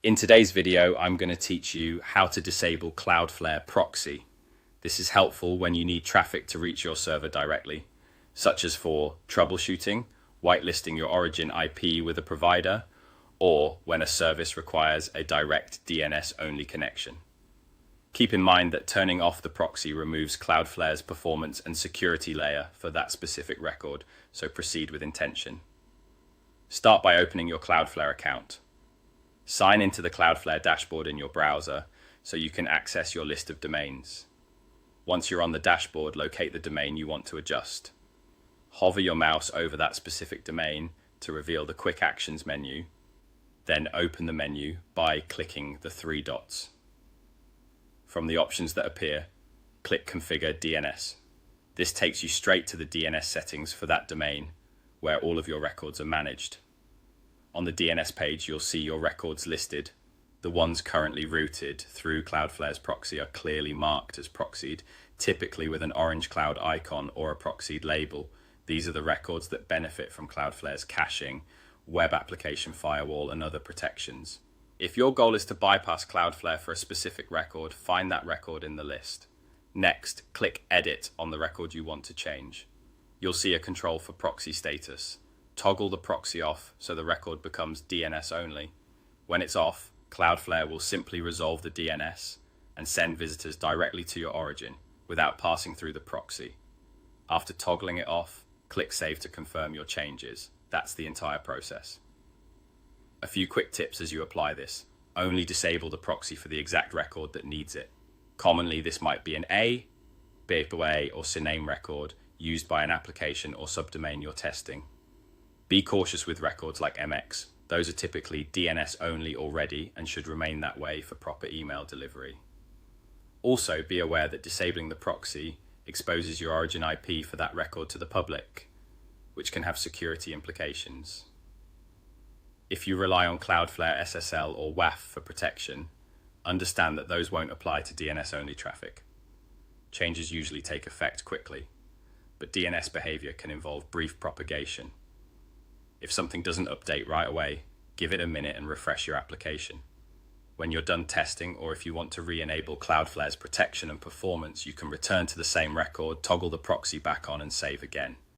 In today's video, I'm going to teach you how to disable Cloudflare proxy. This is helpful when you need traffic to reach your server directly, such as for troubleshooting, whitelisting your origin IP with a provider, or when a service requires a direct DNS-only connection. Keep in mind that turning off the proxy removes Cloudflare's performance and security layer for that specific record, so proceed with intention. Start by opening your Cloudflare account. Sign into the Cloudflare dashboard in your browser so you can access your list of domains. Once you're on the dashboard, locate the domain you want to adjust. Hover your mouse over that specific domain to reveal the Quick Actions menu. Then open the menu by clicking the three dots. From the options that appear, click Configure DNS. This takes you straight to the DNS settings for that domain, where all of your records are managed. On the DNS page, you'll see your records listed. The ones currently routed through Cloudflare's proxy are clearly marked as proxied, typically with an orange cloud icon or a proxied label. These are the records that benefit from Cloudflare's caching, web application firewall, and other protections. If your goal is to bypass Cloudflare for a specific record, find that record in the list. Next, click Edit on the record you want to change. You'll see a control for proxy status. Toggle the proxy off so the record becomes DNS only. When it's off, Cloudflare will simply resolve the DNS and send visitors directly to your origin without passing through the proxy. After toggling it off, click Save to confirm your changes. That's the entire process. A few quick tips as you apply this. Only disable the proxy for the exact record that needs it. Commonly, this might be an A, BPA, or CNAME record used by an application or subdomain you're testing. Be cautious with records like MX. Those are typically DNS only already and should remain that way for proper email delivery. Also, be aware that disabling the proxy exposes your origin IP for that record to the public, which can have security implications. If you rely on Cloudflare SSL or WAF for protection, understand that those won't apply to DNS-only traffic. Changes usually take effect quickly, but DNS behavior can involve brief propagation. If something doesn't update right away, give it a minute and refresh your application. When you're done testing, or if you want to re-enable Cloudflare's protection and performance, you can return to the same record, toggle the proxy back on, and save again.